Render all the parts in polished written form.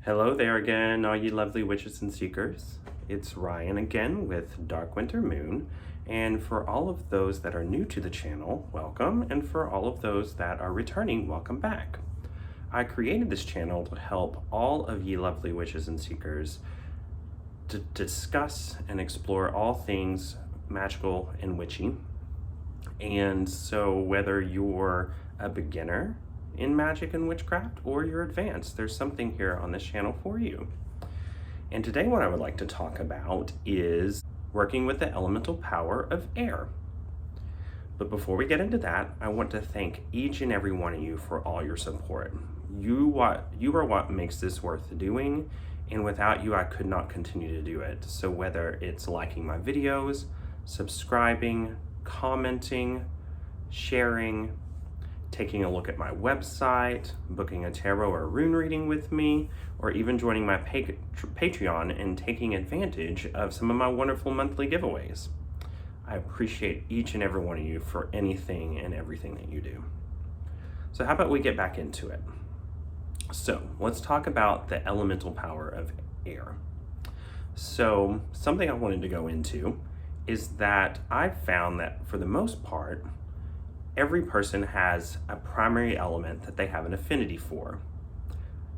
Hello there again, all you lovely witches and seekers. It's Ryan again with Dark Winter Moon, and for all of those that are new to the channel, welcome, and for all of those that are returning, welcome back. I created this channel to help all of ye lovely witches and seekers to discuss and explore all things magical and witchy. And so whether you're a beginner in magic and witchcraft or you're advanced, there's something here on this channel for you. And today what I would like to talk about is working with the elemental power of air. But before we get into that, I want to thank each and every one of you for all your support. You are what makes this worth doing, and without you I could not continue to do it. So whether it's liking my videos, subscribing, commenting, sharing, taking a look at my website, booking a tarot or rune reading with me, or even joining my Patreon and taking advantage of some of my wonderful monthly giveaways. I appreciate each and every one of you for anything and everything that you do. So how about we get back into it? So let's talk about the elemental power of air. So something I wanted to go into is that I've found that for the most part, every person has a primary element that they have an affinity for.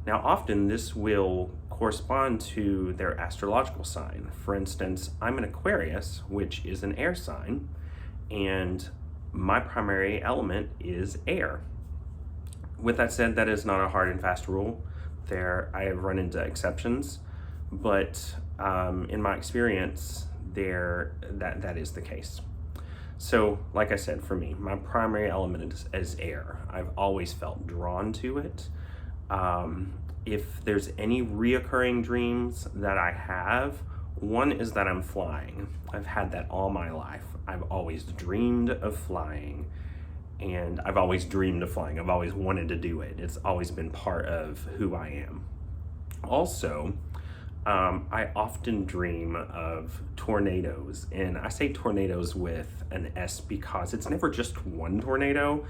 Now, often this will correspond to their astrological sign. For instance, I'm an Aquarius, which is an air sign, and my primary element is air. With that said, that is not a hard and fast rule. I have run into exceptions, but in my experience, that is the case. So, like I said, for me, my primary element is air. I've always felt drawn to it. If there's any reoccurring dreams that I have, one is that I'm flying. I've had that all my life. I've always dreamed of flying, and I've always dreamed of flying. I've always wanted to do it. It's always been part of who I am. Also, I often dream of tornadoes, and I say tornadoes with an S because it's never just one tornado.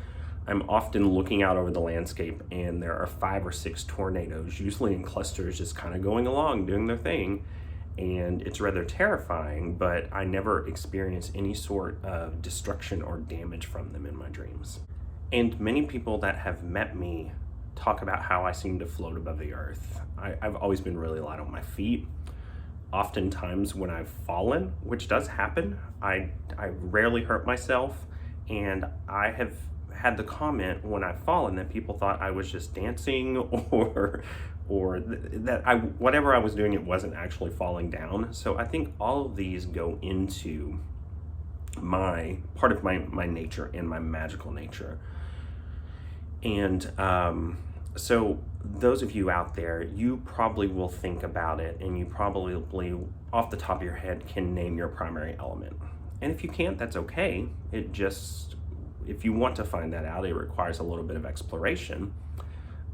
I'm often looking out over the landscape and there are 5 or 6 tornadoes, usually in clusters, just kind of going along, doing their thing. And it's rather terrifying, but I never experience any sort of destruction or damage from them in my dreams. And many people that have met me talk about how I seem to float above the earth. I've always been really light on my feet. Oftentimes when I've fallen, which does happen, I rarely hurt myself, and I have had the comment when I've fallen that people thought I was just dancing or that whatever I was doing, it wasn't actually falling down. So I think all of these go into part of my nature and my magical nature. And so those of you out there, you probably will think about it, and you probably off the top of your head can name your primary element. And if you can't, that's okay. If you want to find that out, it requires a little bit of exploration,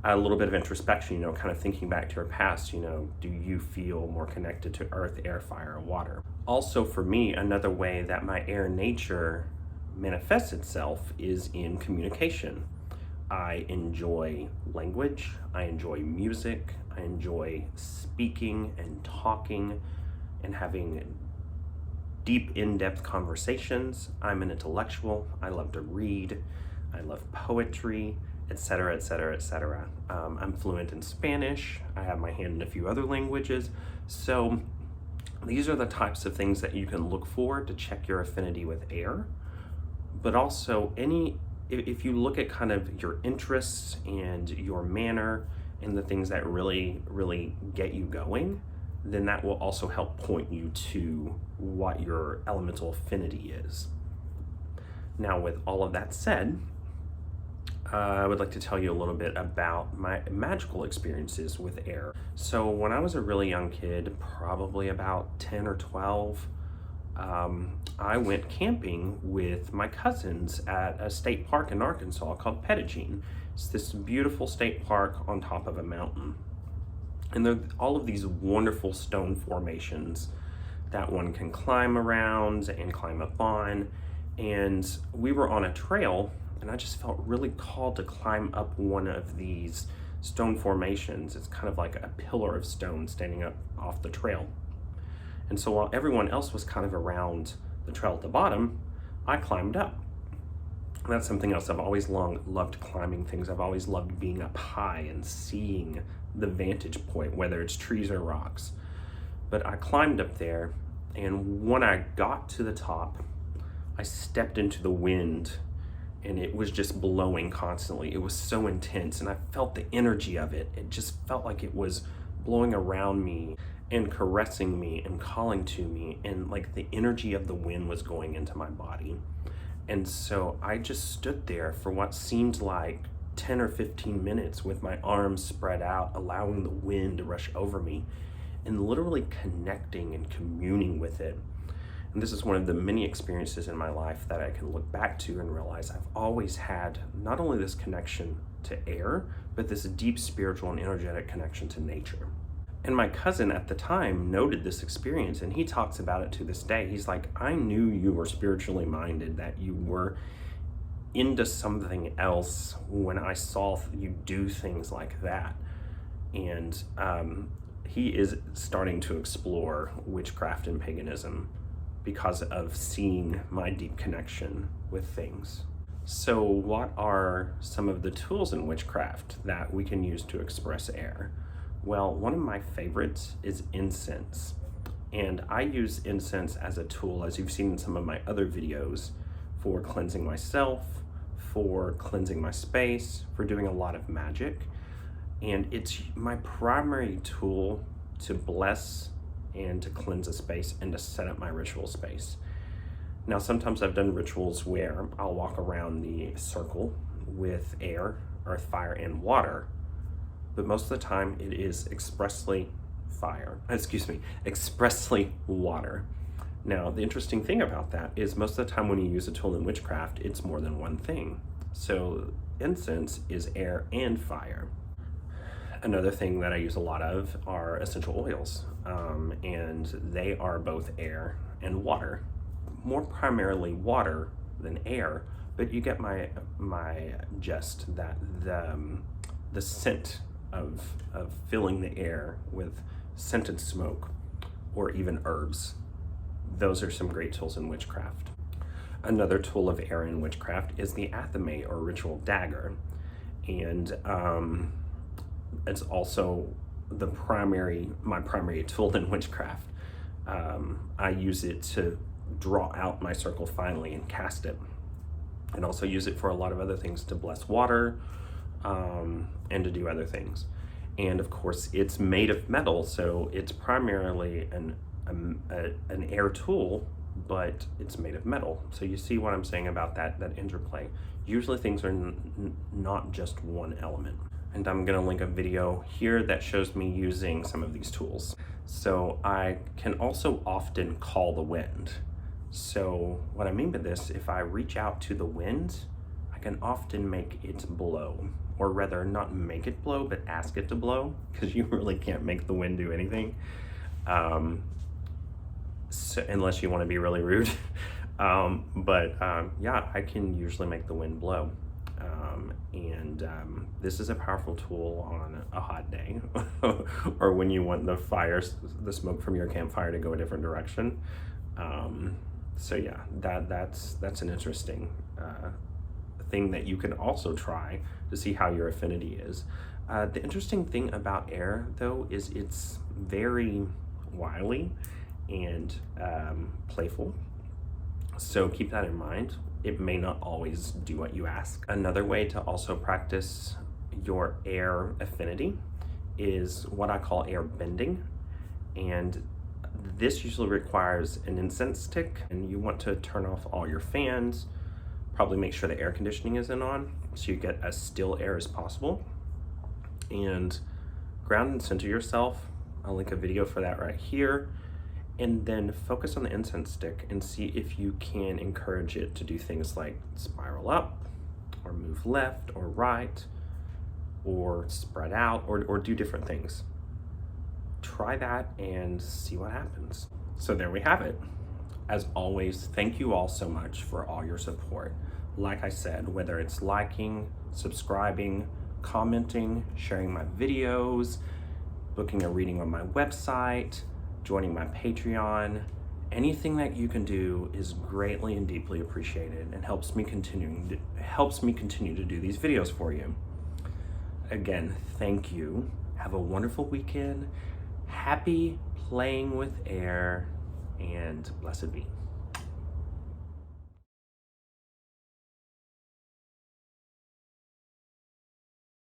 a little bit of introspection, kind of thinking back to your past. Do you feel more connected to earth, air, fire, or water? Also, for me, another way that my air nature manifests itself is in communication. I enjoy language, I enjoy music, I enjoy speaking and talking and having deep, in-depth conversations. I'm an intellectual, I love to read, I love poetry, etc., etc., etc. I'm fluent in Spanish, I have my hand in a few other languages. So these are the types of things that you can look for to check your affinity with air. But also if you look at kind of your interests and your manner and the things that really, really get you going, then that will also help point you to what your elemental affinity is. Now, with all of that said, I would like to tell you a little bit about my magical experiences with air. So when I was a really young kid, probably about 10 or 12, I went camping with my cousins at a state park in Arkansas called Pettigene. It's this beautiful state park on top of a mountain. And there are all of these wonderful stone formations that one can climb around and climb up on. And we were on a trail, and I just felt really called to climb up one of these stone formations. It's kind of like a pillar of stone standing up off the trail. And so while everyone else was kind of around the trail at the bottom, I climbed up. And that's something else. I've always loved climbing things. I've always loved being up high and seeing the vantage point, whether it's trees or rocks. But I climbed up there, and when I got to the top, I stepped into the wind, and it was just blowing constantly. It was so intense, and I felt the energy of it. It just felt like it was blowing around me and caressing me and calling to me, and like the energy of the wind was going into my body. And so I just stood there for what seemed like 10 or 15 minutes with my arms spread out, allowing the wind to rush over me and literally connecting and communing with it. And this is one of the many experiences in my life that I can look back to and realize I've always had not only this connection to air, but this deep spiritual and energetic connection to nature. And my cousin at the time noted this experience, and he talks about it to this day. He's like, I knew you were spiritually minded, that you were into something else when I saw you do things like that. And he is starting to explore witchcraft and paganism because of seeing my deep connection with things. So what are some of the tools in witchcraft that we can use to express air? Well, one of my favorites is incense. And I use incense as a tool, as you've seen in some of my other videos, for cleansing myself, for cleansing my space, for doing a lot of magic. And it's my primary tool to bless and to cleanse a space and to set up my ritual space. Now, sometimes I've done rituals where I'll walk around the circle with air, earth, fire, and water. But most of the time it is expressly water. Now, the interesting thing about that is most of the time when you use a tool in witchcraft, it's more than one thing. So incense is air and fire. Another thing that I use a lot of are essential oils, and they are both air and water. More primarily water than air, but you get my gist, that the scent of filling the air with scented smoke or even herbs. Those are some great tools in witchcraft. Another tool of air in witchcraft is the Athame, or ritual dagger. And it's also my primary tool in witchcraft. I use it to draw out my circle finally and cast it. And also use it for a lot of other things, to bless water, and to do other things. And of course, it's made of metal, so it's primarily an air tool, but it's made of metal. So you see what I'm saying about that interplay. Usually things are not just one element. And I'm gonna link a video here that shows me using some of these tools. So I can also often call the wind. So what I mean by this, if I reach out to the wind, I can often make it blow, or rather not make it blow, but ask it to blow, because you really can't make the wind do anything. So, unless you want to be really rude. Yeah, I can usually make the wind blow. This is a powerful tool on a hot day, or when you want the smoke from your campfire to go a different direction. So yeah, that's an interesting thing that you can also try to see how your affinity is. The interesting thing about air, though, is it's very wily and playful. So keep that in mind. It may not always do what you ask. Another way to also practice your air affinity is what I call air bending. And this usually requires an incense stick, and you want to turn off all your fans, probably make sure the air conditioning isn't on, so you get as still air as possible. And ground and center yourself. I'll link a video for that right here. And then focus on the incense stick and see if you can encourage it to do things like spiral up, or move left or right, or spread out, or do different things. Try that and see what happens. So there we have it. As always, thank you all so much for all your support. Like I said, whether it's liking, subscribing, commenting, sharing my videos, booking a reading on my website, joining my Patreon. Anything that you can do is greatly and deeply appreciated and helps me continue to do these videos for you. Again, thank you. Have a wonderful weekend. Happy playing with air, and blessed be.